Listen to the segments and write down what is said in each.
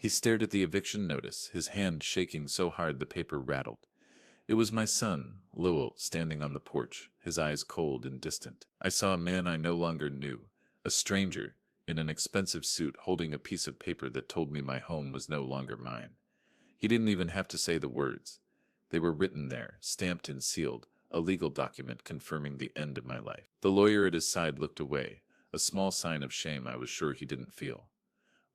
He stared at the eviction notice, his hand shaking so hard the paper rattled. It was my son, Lowell, standing on the porch, his eyes cold and distant. I saw a man I no longer knew, a stranger, in an expensive suit holding a piece of paper that told me my home was no longer mine. He didn't even have to say the words. They were written there, stamped and sealed, a legal document confirming the end of my life. The lawyer at his side looked away, a small sign of shame I was sure he didn't feel.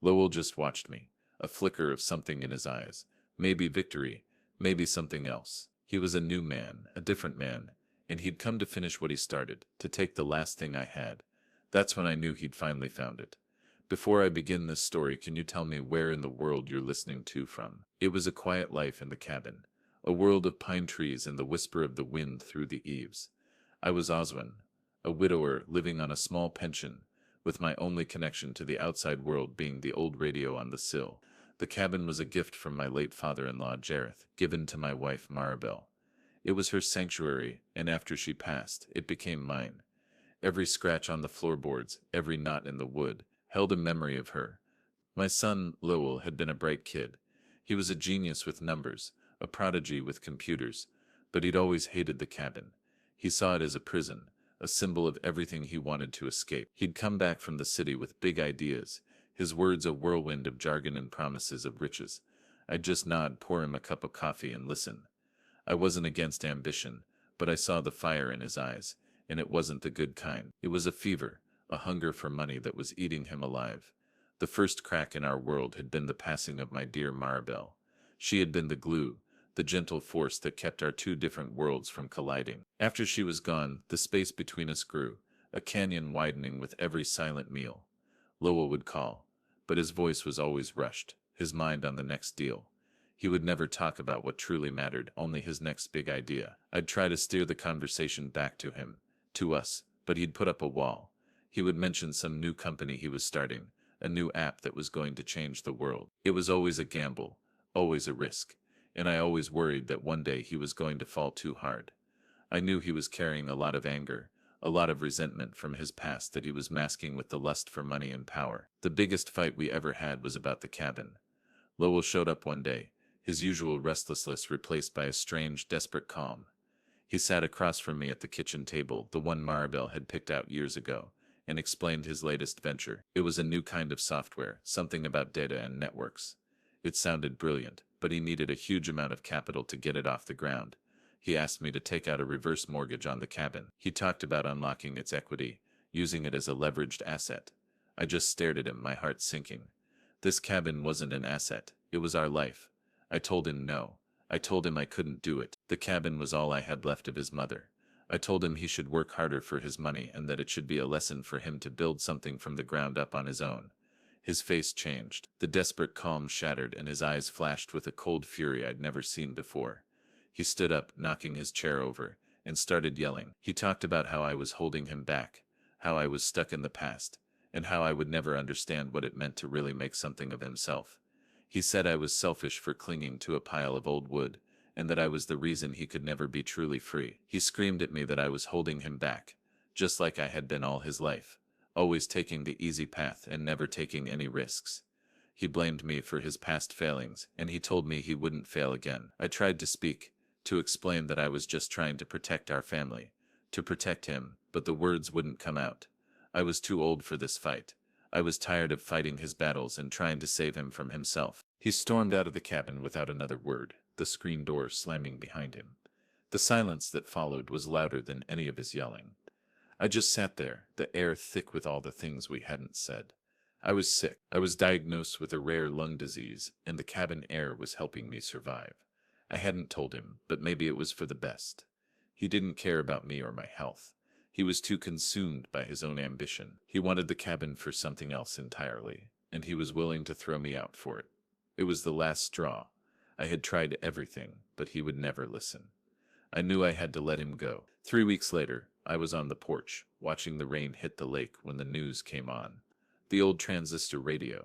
Lowell just watched me, a flicker of something in his eyes. Maybe victory, maybe something else. He was a new man, a different man, and he'd come to finish what he started, to take the last thing I had. That's when I knew he'd finally found it. Before I begin this story, can you tell me where in the world you're listening to from? It was a quiet life in the cabin, a world of pine trees and the whisper of the wind through the eaves. I was Oswin, a widower living on a small pension, with my only connection to the outside world being the old radio on the sill. The cabin was a gift from my late father-in-law Jareth, given to my wife Maribel. It was her sanctuary, and after she passed, it became mine. Every scratch on the floorboards, every knot in the wood, held a memory of her. My son, Lowell, had been a bright kid. He was a genius with numbers, a prodigy with computers, but he'd always hated the cabin. He saw it as a prison, a symbol of everything he wanted to escape. He'd come back from the city with big ideas, his words a whirlwind of jargon and promises of riches. I'd just nod, pour him a cup of coffee, and listen. I wasn't against ambition, but I saw the fire in his eyes, and it wasn't the good kind. It was a fever, a hunger for money that was eating him alive. The first crack in our world had been the passing of my dear Maribel. She had been the glue, the gentle force that kept our two different worlds from colliding. After she was gone, the space between us grew, a canyon widening with every silent meal. Lowell would call, but his voice was always rushed, his mind on the next deal. He would never talk about what truly mattered, only his next big idea. I'd try to steer the conversation back to him, to us, but he'd put up a wall. He would mention some new company he was starting, a new app that was going to change the world. It was always a gamble, always a risk, and I always worried that one day he was going to fall too hard. I knew he was carrying a lot of anger, a lot of resentment from his past that he was masking with the lust for money and power. The biggest fight we ever had was about the cabin. Lowell showed up one day, his usual restlessness replaced by a strange, desperate calm. He sat across from me at the kitchen table, the one Maribel had picked out years ago, and explained his latest venture. It was a new kind of software, something about data and networks. It sounded brilliant, but he needed a huge amount of capital to get it off the ground. He asked me to take out a reverse mortgage on the cabin. He talked about unlocking its equity, using it as a leveraged asset. I just stared at him, my heart sinking. This cabin wasn't an asset, it was our life. I told him no. I told him I couldn't do it. The cabin was all I had left of his mother. I told him he should work harder for his money and that it should be a lesson for him to build something from the ground up on his own. His face changed. The desperate calm shattered and his eyes flashed with a cold fury I'd never seen before. He stood up, knocking his chair over, and started yelling. He talked about how I was holding him back, how I was stuck in the past, and how I would never understand what it meant to really make something of himself. He said I was selfish for clinging to a pile of old wood, and that I was the reason he could never be truly free. He screamed at me that I was holding him back, just like I had been all his life, always taking the easy path and never taking any risks. He blamed me for his past failings, and he told me he wouldn't fail again. I tried to speak, to explain that I was just trying to protect our family, to protect him, but the words wouldn't come out. I was too old for this fight. I was tired of fighting his battles and trying to save him from himself. He stormed out of the cabin without another word, the screen door slamming behind him. The silence that followed was louder than any of his yelling. I just sat there, the air thick with all the things we hadn't said. I was sick. I was diagnosed with a rare lung disease, and the cabin air was helping me survive. I hadn't told him, but maybe it was for the best. He didn't care about me or my health. He was too consumed by his own ambition. He wanted the cabin for something else entirely, and he was willing to throw me out for it. It was the last straw. I had tried everything, but he would never listen. I knew I had to let him go. 3 weeks later, I was on the porch, watching the rain hit the lake when the news came on. The old transistor radio.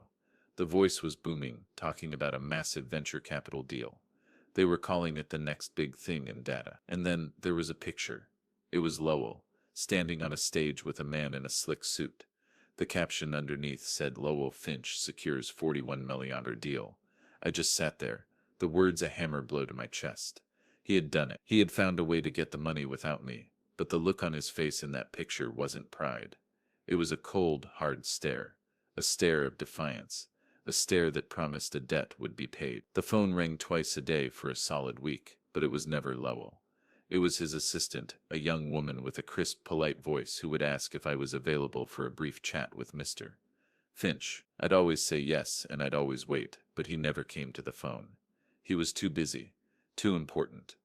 The voice was booming, talking about a massive venture capital deal. They were calling it the next big thing in data. And then there was a picture. It was Lowell, standing on a stage with a man in a slick suit. The caption underneath said Lowell Finch secures $41 million deal. I just sat there, the words a hammer blow to my chest. He had done it. He had found a way to get the money without me, but the look on his face in that picture wasn't pride. It was a cold, hard stare, a stare of defiance, a stare that promised a debt would be paid. The phone rang twice a day for a solid week, but it was never Lowell. It was his assistant, a young woman with a crisp, polite voice who would ask if I was available for a brief chat with Mr. Finch. I'd always say yes, and I'd always wait, but he never came to the phone. He was too busy, too important.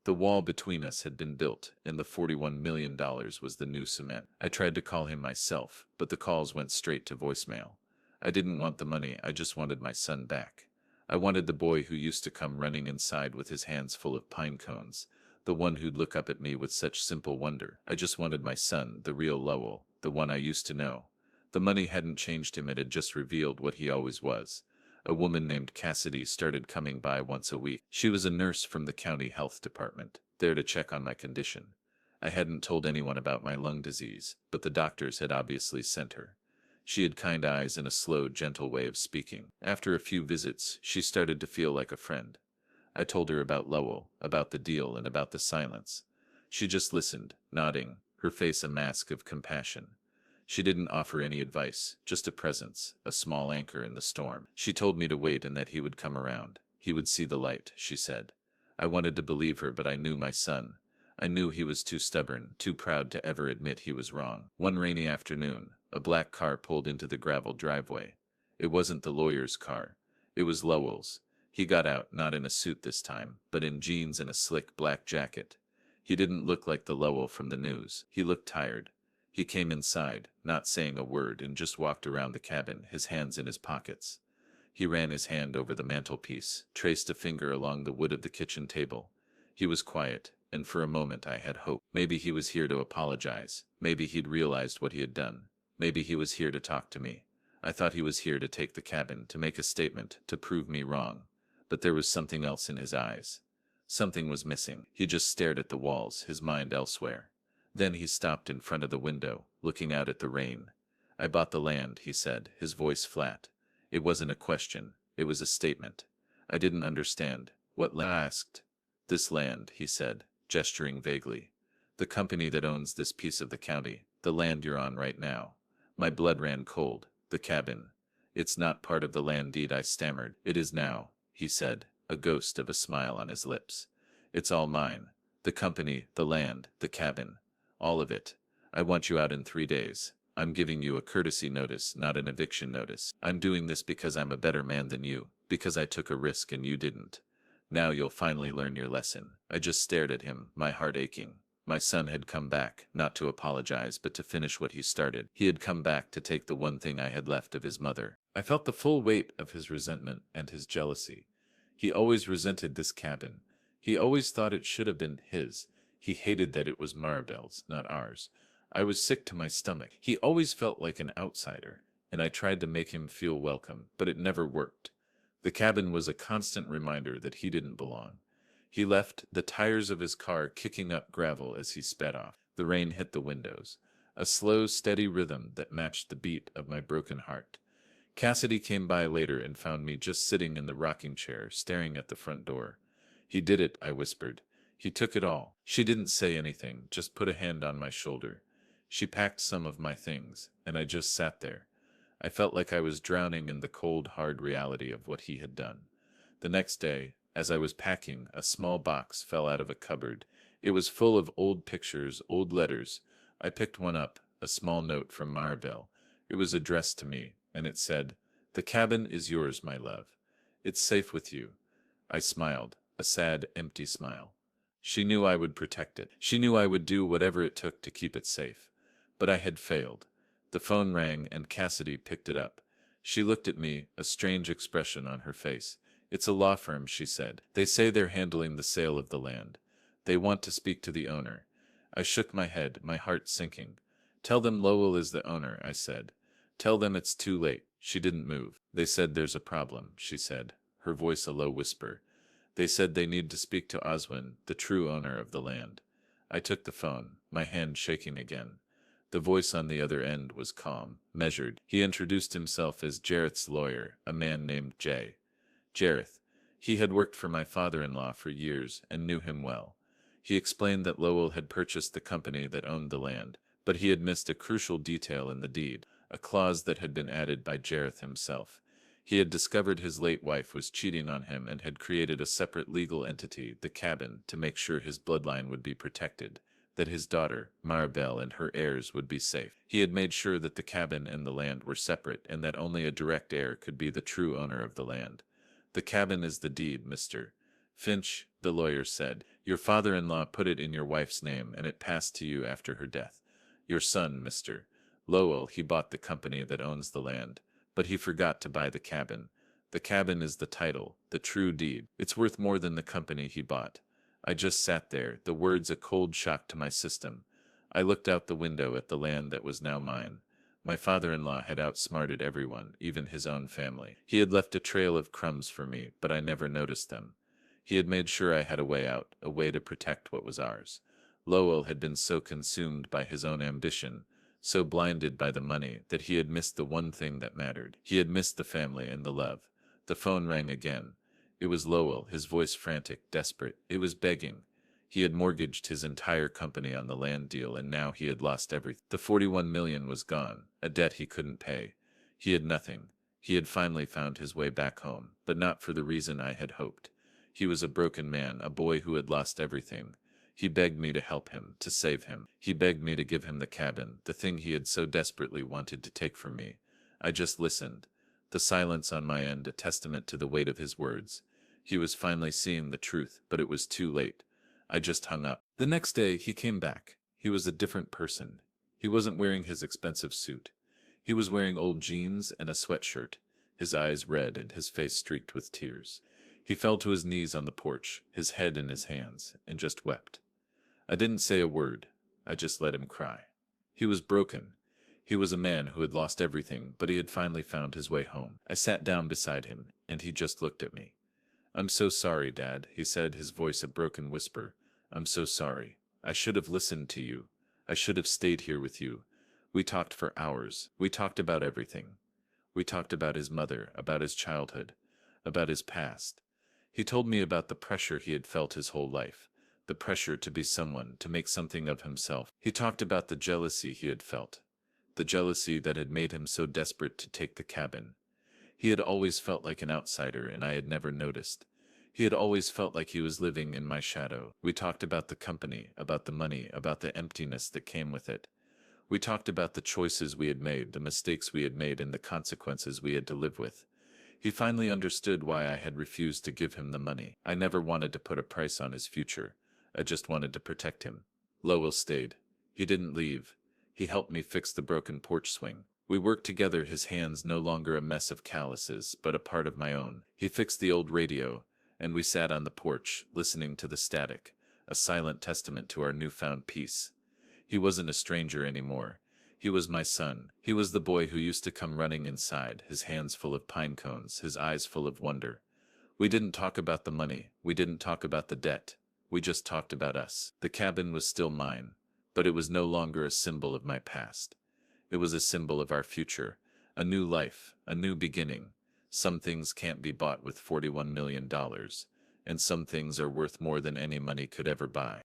The wall between us had been built, and the $41 million was the new cement. I tried to call him myself, but the calls went straight to voicemail. I didn't want the money, I just wanted my son back. I wanted the boy who used to come running inside with his hands full of pine cones, the one who'd look up at me with such simple wonder. I just wanted my son, the real Lowell, the one I used to know. The money hadn't changed him, it had just revealed what he always was. A woman named Cassidy started coming by once a week. She was a nurse from the county health department, there to check on my condition. I hadn't told anyone about my lung disease, but the doctors had obviously sent her. She had kind eyes and a slow, gentle way of speaking. After a few visits, she started to feel like a friend. I told her about Lowell, about the deal, and about the silence. She just listened, nodding, her face a mask of compassion. She didn't offer any advice, just a presence, a small anchor in the storm. She told me to wait and that he would come around. He would see the light, she said. I wanted to believe her, but I knew my son. I knew he was too stubborn, too proud to ever admit he was wrong. One rainy afternoon, a black car pulled into the gravel driveway. It wasn't the lawyer's car. It was Lowell's. He got out, not in a suit this time, but in jeans and a slick black jacket. He didn't look like the Lowell from the news. He looked tired. He came inside, not saying a word, and just walked around the cabin, his hands in his pockets. He ran his hand over the mantelpiece, traced a finger along the wood of the kitchen table. He was quiet, and for a moment I had hope. Maybe he was here to apologize. Maybe he'd realized what he had done. Maybe he was here to talk to me. I thought he was here to take the cabin, to make a statement, to prove me wrong. But there was something else in his eyes. Something was missing. He just stared at the walls, his mind elsewhere. Then he stopped in front of the window, looking out at the rain. I bought the land, he said, his voice flat. It wasn't a question. It was a statement. I didn't understand. What land? I asked. This land, he said, gesturing vaguely. The company that owns this piece of the county, the land you're on right now. My blood ran cold. The cabin. It's not part of the land deed, I stammered. It is now, he said, a ghost of a smile on his lips. It's all mine. The company, the land, the cabin. All of it. I want you out in 3 days. I'm giving you a courtesy notice, not an eviction notice. I'm doing this because I'm a better man than you, because I took a risk and you didn't. Now you'll finally learn your lesson. I just stared at him, my heart aching. My son had come back, not to apologize, but to finish what he started. He had come back to take the one thing I had left of his mother. I felt the full weight of his resentment and his jealousy. He always resented this cabin. He always thought it should have been his. He hated that it was Maribel's, not ours. I was sick to my stomach. He always felt like an outsider, and I tried to make him feel welcome, but it never worked. The cabin was a constant reminder that he didn't belong. He left, the tires of his car kicking up gravel as he sped off. The rain hit the windows, a slow, steady rhythm that matched the beat of my broken heart. Cassidy came by later and found me just sitting in the rocking chair, staring at the front door. He did it, I whispered. He took it all. She didn't say anything, just put a hand on my shoulder. She packed some of my things, and I just sat there. I felt like I was drowning in the cold, hard reality of what he had done. The next day, as I was packing, a small box fell out of a cupboard. It was full of old pictures, old letters. I picked one up, a small note from Maribel. It was addressed to me, and it said, "The cabin is yours, my love. It's safe with you." I smiled, a sad, empty smile. She knew I would protect it. She knew I would do whatever it took to keep it safe. But I had failed. The phone rang, and Cassidy picked it up. She looked at me, a strange expression on her face. "It's a law firm," she said. "They say they're handling the sale of the land. They want to speak to the owner." I shook my head, my heart sinking. "Tell them Lowell is the owner," I said. "Tell them it's too late." She didn't move. "They said there's a problem," she said, her voice a low whisper. "They said they need to speak to Oswin, the true owner of the land." I took the phone, my hand shaking again. The voice on the other end was calm, measured. He introduced himself as Jareth's lawyer, a man named Jay. Jareth. He had worked for my father-in-law for years and knew him well. He explained that Lowell had purchased the company that owned the land, but he had missed a crucial detail in the deed, a clause that had been added by Jareth himself. He had discovered his late wife was cheating on him and had created a separate legal entity, the cabin, to make sure his bloodline would be protected, that his daughter, Maribel, and her heirs would be safe. He had made sure that the cabin and the land were separate and that only a direct heir could be the true owner of the land. The cabin is the deed, Mr. Finch, the lawyer said. Your father-in-law put it in your wife's name and it passed to you after her death. Your son, Mr. Lowell, he bought the company that owns the land, but he forgot to buy the cabin. The cabin is the title, the true deed. It's worth more than the company he bought. I just sat there, the words a cold shock to my system. I looked out the window at the land that was now mine. My father-in-law had outsmarted everyone, even his own family. He had left a trail of crumbs for me, but I never noticed them. He had made sure I had a way out, a way to protect what was ours. Lowell had been so consumed by his own ambition, so blinded by the money, that he had missed the one thing that mattered. He had missed the family and the love. The phone rang again. It was Lowell, his voice frantic, desperate. It was begging. He had mortgaged his entire company on the land deal, and now he had lost everything. The 41 million was gone, a debt he couldn't pay. He had nothing. He had finally found his way back home, but not for the reason I had hoped. He was a broken man, a boy who had lost everything. He begged me to help him, to save him. He begged me to give him the cabin, the thing he had so desperately wanted to take from me. I just listened. The silence on my end a testament to the weight of his words. He was finally seeing the truth, but it was too late. I just hung up. The next day, he came back. He was a different person. He wasn't wearing his expensive suit. He was wearing old jeans and a sweatshirt, his eyes red and his face streaked with tears. He fell to his knees on the porch, his head in his hands, and just wept. I didn't say a word. I just let him cry. He was broken. He was a man who had lost everything, but he had finally found his way home. I sat down beside him, and he just looked at me. I'm so sorry, Dad, he said, his voice a broken whisper. I'm so sorry. I should have listened to you. I should have stayed here with you. We talked for hours. We talked about everything. We talked about his mother, about his childhood, about his past. He told me about the pressure he had felt his whole life, the pressure to be someone, to make something of himself. He talked about the jealousy he had felt, the jealousy that had made him so desperate to take the cabin. He had always felt like an outsider, and I had never noticed. He had always felt like he was living in my shadow. We talked about the company, about the money, about the emptiness that came with it. We talked about the choices we had made, the mistakes we had made, and the consequences we had to live with. He finally understood why I had refused to give him the money. I never wanted to put a price on his future. I just wanted to protect him. Lowell stayed. He didn't leave. He helped me fix the broken porch swing. We worked together, his hands no longer a mess of calluses, but a part of my own. He fixed the old radio, and we sat on the porch, listening to the static, a silent testament to our newfound peace. He wasn't a stranger anymore. He was my son. He was the boy who used to come running inside, his hands full of pine cones, his eyes full of wonder. We didn't talk about the money. We didn't talk about the debt. We just talked about us. The cabin was still mine, but it was no longer a symbol of my past. It was a symbol of our future, a new life, a new beginning. Some things can't be bought with $41 million, and some things are worth more than any money could ever buy.